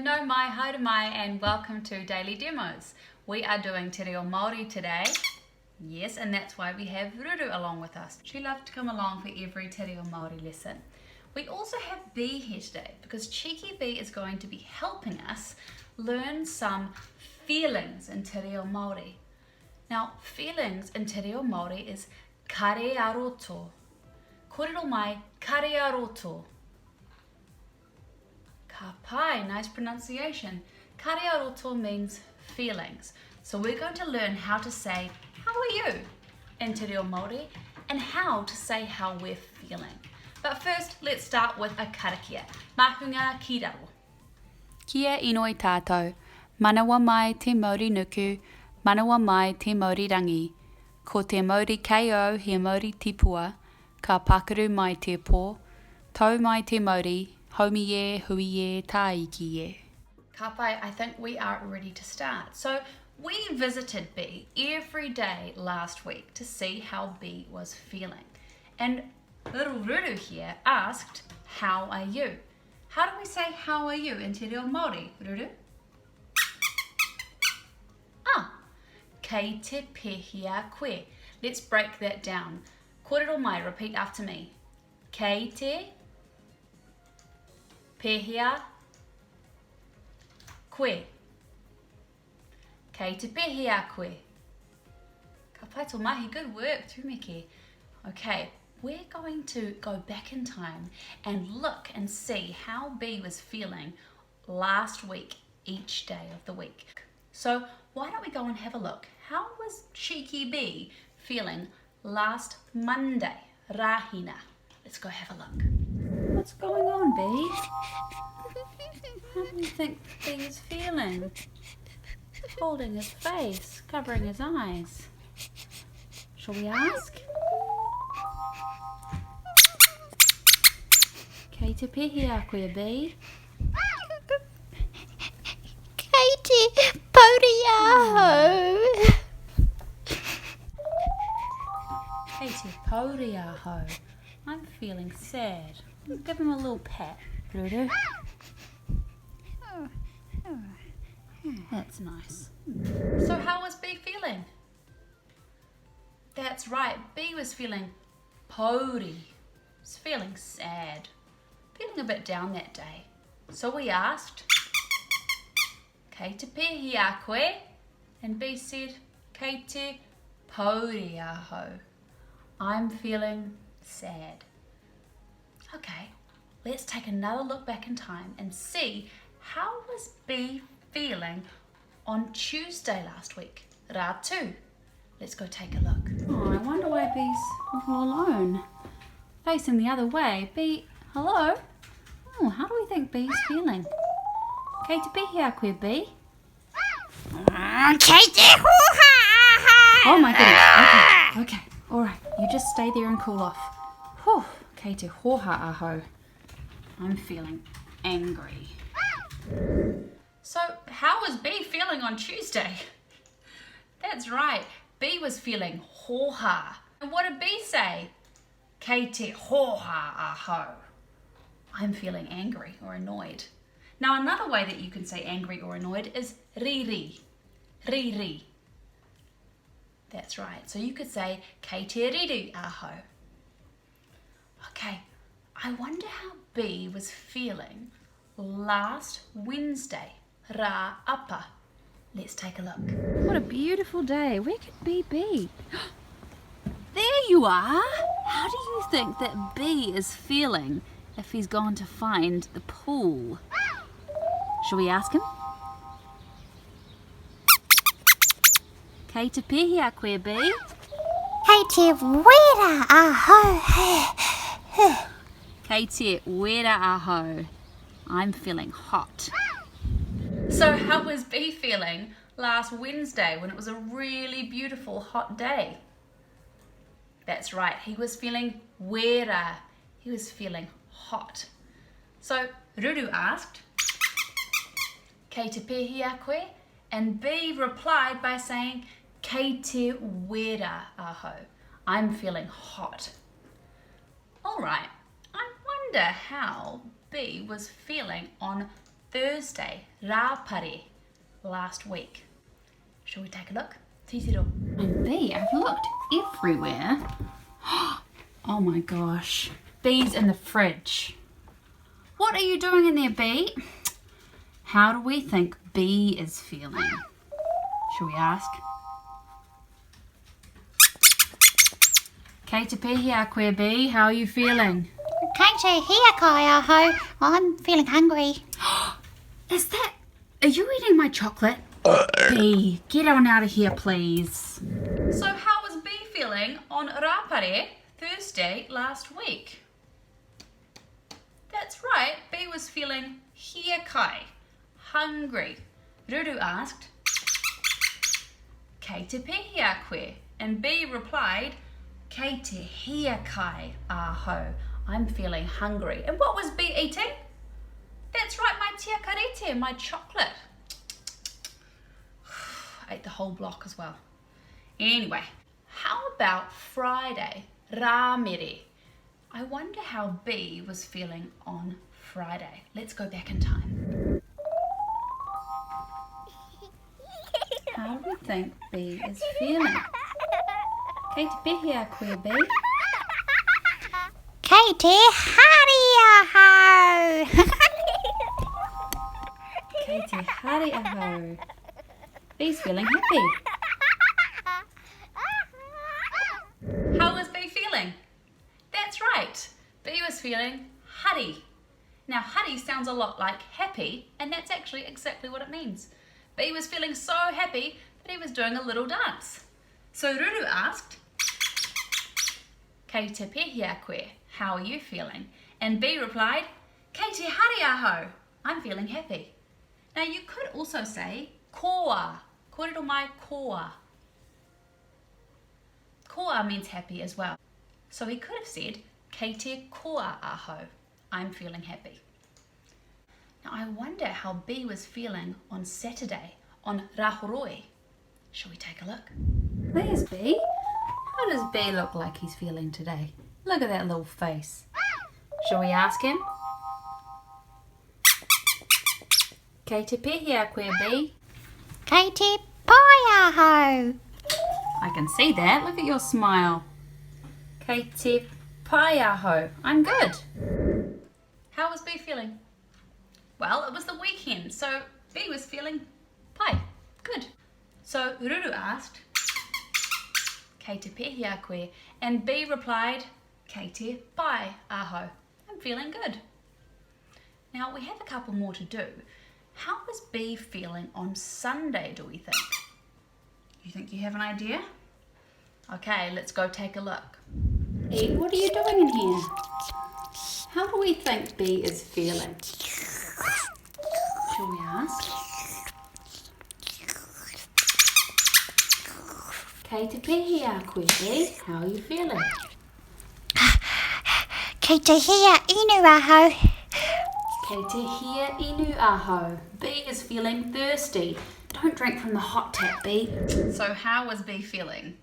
no mai, haere mai, and welcome to Daily Demos. We are doing Te Reo Māori today. Yes, and that's why we have Ruru along with us. She loves to come along for every Te Reo Māori lesson. We also have B here today because Cheeky B is going to be helping us learn some feelings in Te Reo Māori. Now, feelings in Te Reo Māori is Kare-Ā-Roto. Kōrero mai, Kare-Ā-Roto. Ka pai, nice pronunciation. Kare-Ā-Roto means feelings. So we're going to learn how to say, how are you? In Te Reo Māori, and how to say how we're feeling. But first, let's start with a karakia. Mahunga ki raro. Kia inoi tātou, manawa mai te Māori nuku, manawa mai te Māori rangi. Ko te Māori KO he Māori tipua, ka pakaru mai te pō, tau mai te Māori, haumi e, hui e, tāiki e. Ka pai, I think we are ready to start. So we visited B every day last week to see how B was feeling. And little Ruru here asked, how are you? How do we say how are you in Te Reo Māori, Ruru? Kei te pēhia koe. Let's break that down. Kōrero mai, repeat after me. Kei te pēhia koe. Kei te pēhia koe. Ka pai tō mahi, good work, tūmeke. Okay, we're going to go back in time and look and see how B was feeling last week, each day of the week. So why don't we go and have a look? How was Cheeky B feeling last Monday, Rahina? Let's go have a look. What's going on, B? How do you think B is feeling? Holding his face, covering his eyes. Shall we ask? Kei te pēhia koe, B? Kei te pauriaho. Kei te pauriaho. I'm feeling sad. Give him a little pat, Ruru. That's nice. So how was B feeling? That's right, B was feeling pauri. Was feeling sad. Feeling a bit down that day. So we asked, Kei te pēhia koe? And B said, Kei te pauriaho. I'm feeling sad. Okay, let's take another look back in time and see how was B feeling on Tuesday last week, Rā2. Let's go take a look. Oh, I wonder why B's all alone. Facing the other way. B, hello? Oh, how do we think B's feeling? Kei te pēhia koe, B? Kei te huha. Oh my goodness, okay, alright, you just stay there and cool off. Whew, kei te hoha aho. I'm feeling angry. So, how was B feeling on Tuesday? That's right, B was feeling hoha. And what did B say? Kei te hoha aho. I'm feeling angry or annoyed. Now, another way that you can say angry or annoyed is riri. Riri. That's right. So you could say kei te riru aho. Okay, I wonder how B was feeling last Wednesday, Rā Apa. Let's take a look. What a beautiful day. Where could B be? There you are. How do you think that B is feeling if he's gone to find the pool? Shall we ask him? Kei te pēhia koe, B? Kei te wera aho. Kei te wera aho. I'm feeling hot. So how was B feeling last Wednesday when it was a really beautiful hot day? That's right, he was feeling wera. He was feeling hot. So Ruru asked, Kei te pēhia koe? And B replied by saying, Kei te wera aho. I'm feeling hot. All right, I wonder how B was feeling on Thursday, rāpare, last week. Shall we take a look? Titiro. And B, I've looked everywhere. Oh my gosh. B's in the fridge. What are you doing in there, B? How do we think B is feeling? Shall we ask? Kei te pehi a koe, B, how are you feeling? Kate here, Kare-Ā-Roto. I'm feeling hungry. Are you eating my chocolate? B, get on out of here, please. So how was B feeling on rāpare, Thursday, last week? That's right, B was feeling hia kai, hungry. Ruru asked, Kei te pehi a koe? And B replied, Kei te hia kai aho. I'm feeling hungry. And what was B eating? That's right, my tia karete, my chocolate. I ate the whole block as well. Anyway, how about Friday, rāmere? I wonder how B was feeling on Friday. Let's go back in time. How do we think B is feeling? Kei te pehi a koe, B? Kate, hurry-a-ho! Kei te haere aho. B's feeling happy. How was B feeling? That's right, B was feeling hari. Now hari sounds a lot like happy, and that's actually exactly what it means. B was feeling so happy that he was doing a little dance. So Ruru asked, Kei te pehi a koe, how are you feeling? And B replied, Kei te hari aho, I'm feeling happy. Now you could also say koa, kōrero mai koa. Koa means happy as well. So he could have said, Kei te koa aho, I'm feeling happy. Now I wonder how B was feeling on Saturday, on Rahoroi. Shall we take a look? There's B. How does B look like he's feeling today? Look at that little face. Shall we ask him? Kei te pehi a koe, B? Kate, pai-a-ho! I can see that. Look at your smile. Kei te pai aho. I'm good. How was B feeling? Well, it was the weekend, so B was feeling pai. Good. So Ruru asked, Kei te pehi a koe? And B replied, Kei te pai aho. I'm feeling good. Now we have a couple more to do. How was B feeling on Sunday, do we think? You think you have an idea? Okay, let's go take a look. E, what are you doing in here? How do we think B is feeling? Shall we ask? Kei te pehi a koe, B, how are you feeling? Kate here, inu-a-ho. Kei te hia inu aho. B is feeling thirsty. Don't drink from the hot tap, B. So how was B feeling?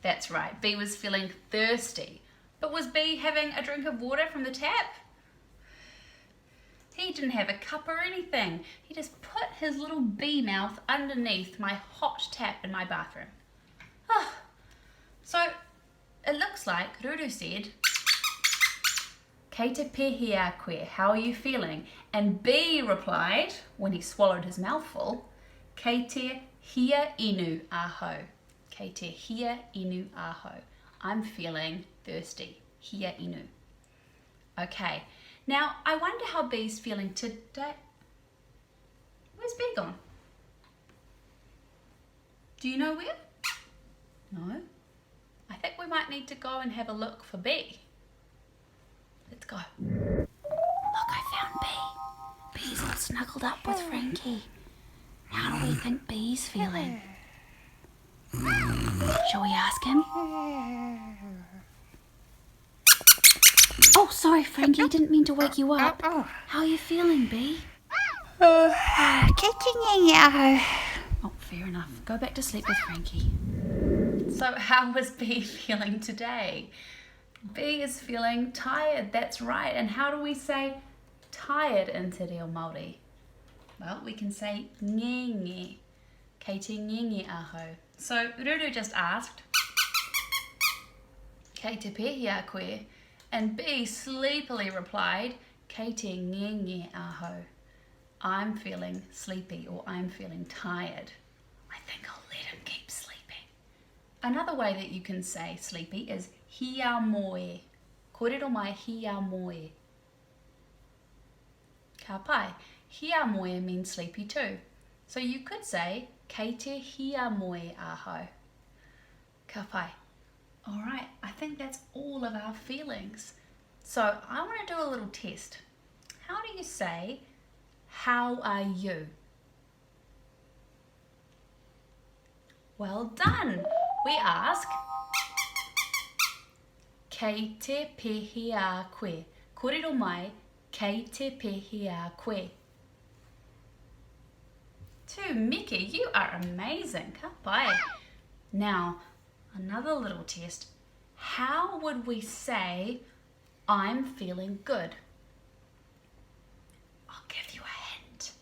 That's right, B was feeling thirsty. But was B having a drink of water from the tap? He didn't have a cup or anything. He just put his little bee mouth underneath my hot tap in my bathroom. So it looks like Ruru said, Kei te pehi a koe, how are you feeling? And B replied, when he swallowed his mouthful, Kei te hia inu aho. Kei te hia inu aho. I'm feeling thirsty. Hia inu. Okay, now I wonder how B's feeling today. Where's B gone? Do you know where? No? I think we might need to go and have a look for B. Let's go. Look, I found B. B's all snuggled up with Frankie. How do we think B's feeling? Shall we ask him? Oh, sorry, Frankie. Didn't mean to wake you up. How are you feeling, B? Kicking-a-ho. Oh, fair enough. Go back to sleep with Frankie. So how was B feeling today? B is feeling tired, that's right. And how do we say tired in Te Reo Māori? Well, we can say ngenge. Kei te ngenge aho. So Ruru just asked, kei te pēhia koe, and B sleepily replied, kei te ngenge aho. I'm feeling sleepy or I'm feeling tired. I think I'll let him keep sleeping. Another way that you can say sleepy is hia moe. Kōrero mai hia moe. Ka pai. Hia moe means sleepy too. So you could say kei te hia moe aho. Ka pai. Alright, I think that's all of our feelings. So I want to do a little test. How do you say, how are you? Well done. We ask, kei te pēhia koe. Kōrero mai, kei te pēhia koe. Tū Miki, you are amazing. Ka pai. Now, another little test. How would we say, I'm feeling good? I'll give you a hint.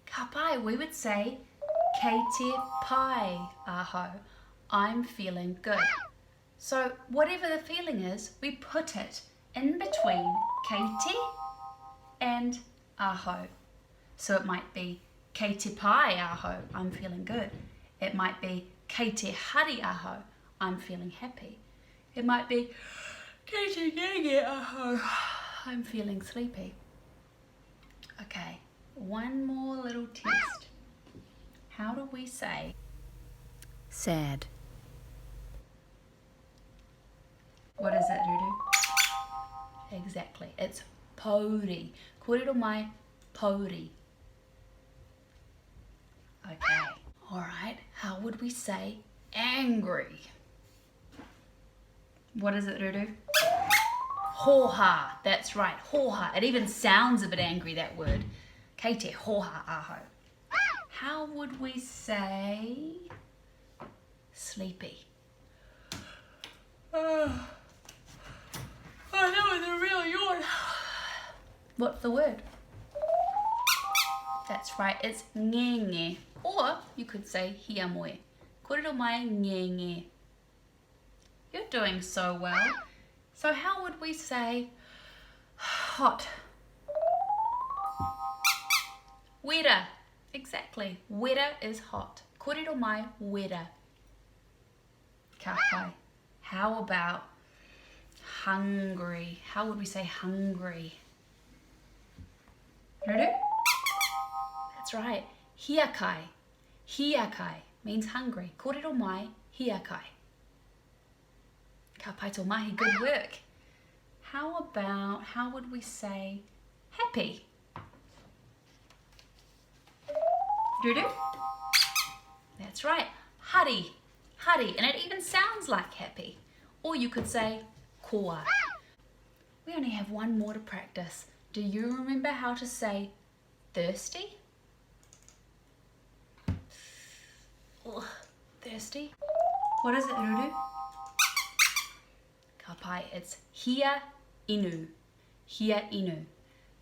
Ka pai, we would say, kei te pai aho. I'm feeling good. So whatever the feeling is, we put it in between kei te and aho. So it might be kei te pai aho, I'm feeling good. It might be kei te hari aho, I'm feeling happy. It might be kei te ngenge aho, I'm feeling sleepy. Okay, one more little test. How do we say sad? What is it, Ruru? Exactly, it's pauri. Kōrero mai, pauri. Okay, alright, how would we say angry? What is it, Ruru? Hoha, that's right, hoha. It even sounds a bit angry, that word. Kei te hoha aho. How would we say sleepy? Oh, that was a real yawn. What's the word? That's right, it's ngenge. Or you could say hia moe. Kōrero mai ngenge. You're doing so well. So how would we say hot? Wera. Exactly. Wera is hot. Kōrero mai wera. Ka pai. How about hungry? How would we say hungry? Ruru? That's right. Hiakai. Hiakai means hungry. Kōrero mai hiakai. Ka pai tō mahi, good work. How would we say happy? Ruru? That's right. Hari. Hari. And it even sounds like happy. Or you could say koa. We only have one more to practice. Do you remember how to say thirsty? Ugh, thirsty? What is it, Ruru? Ka pai, it's hia inu. Hia inu.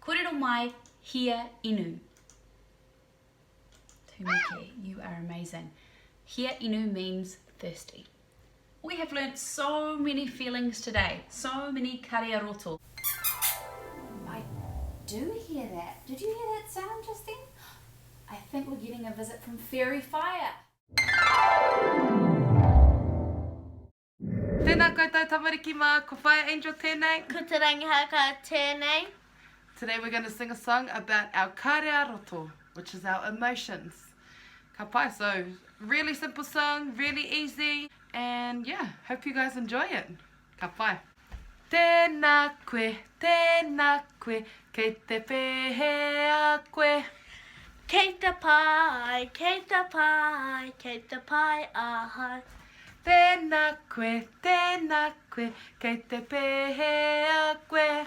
Kōrero mai hia inu. Tūmiki, you are amazing. Hia inu means thirsty. We have learnt so many feelings today, so many Kare-Ā-Roto. I do hear that. Did you hear that sound just then? I think we're getting a visit from Fairy Fire. Tēnā koutou tamariki mā, ko Fire Angel tēnei. Ko te rangihaka tēnei. Today we're going to sing a song about our Kare-Ā-Roto, which is our emotions. Ka pai, so really simple song, really easy, and yeah, hope you guys enjoy it. Ka pai. Tēnā koe, kei te pēhea koe. Kei te pai, kei te pai, kei te pai aho. Tēnā koe, kei te pēhea koe.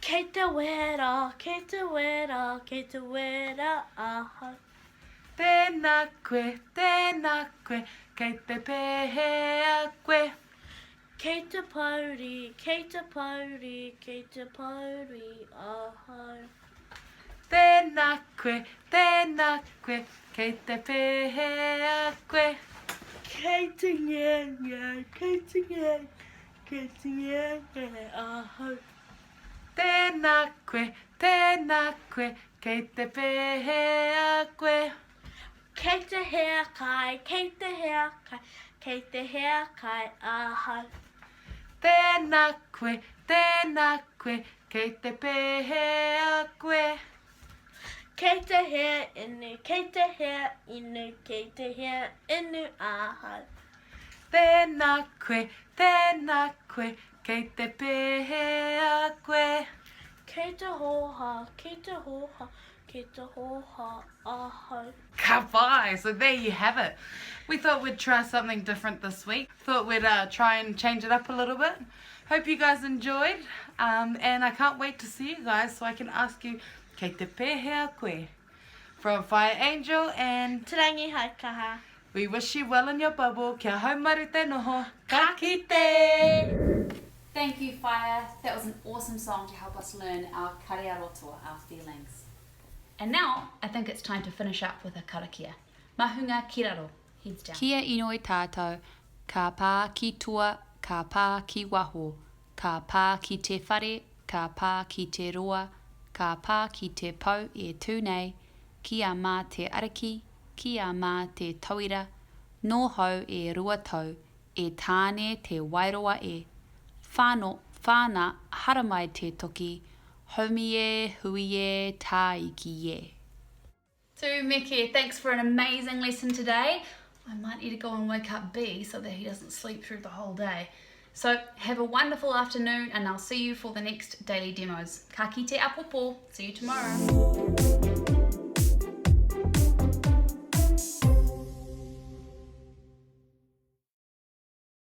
Kei te wera, kei te wera, kei te wera aho. Tēnā koe, kei te pēhea koe. Kei te pauri, kei te pauri, kei te pauri, ahau. Tēnā koe, kei te pēhea koe. Kei te ngā, kei te ngā, kei te ngā, ahau. Tēnā koe, kei te pēhea koe. Kei te hea kai, kei te hea kai, kei te hea kai, ahau. Tēnā koe, kei te pēhea koe. Kei te hea inu, kei te hea inu, kei te hea inu, ahau. Tēnā koe, kei te pēhea koe. Kei te hoha, kei te hoha, kei te hoha, ahau. Ka pai. So there you have it. We thought we'd try something different this week. Thought we'd try and change it up a little bit. Hope you guys enjoyed. And I can't wait to see you guys so I can ask you kei te pēhea koe from Fire Angel, and Te rangi haikaha. we wish you well in your bubble. Kia haumaru te noho. Ka kite! Thank you, Fire. That was an awesome song to help us learn our Kare-Ā-Roto, our feelings. And now, I think it's time to finish up with a karakia. Mahunga kiraro, heads down. Kia inoi tātou, ka pā ki tua, ka pā ki waho, ka pā ki te whare, ka pā ki te roa, ka pā ki te pau e tūnei, ki a mā te ariki, ki a mā te tauira, nō hau e rua tau, e tāne te wairoa e. Whāna haramai te toki, haumi e, hui e, tā iki e. To Meke, thanks for an amazing lesson today. I might need to go and wake up B so that he doesn't sleep through the whole day. So have a wonderful afternoon, and I'll see you for the next daily demos. Ka kite apopo. See you tomorrow.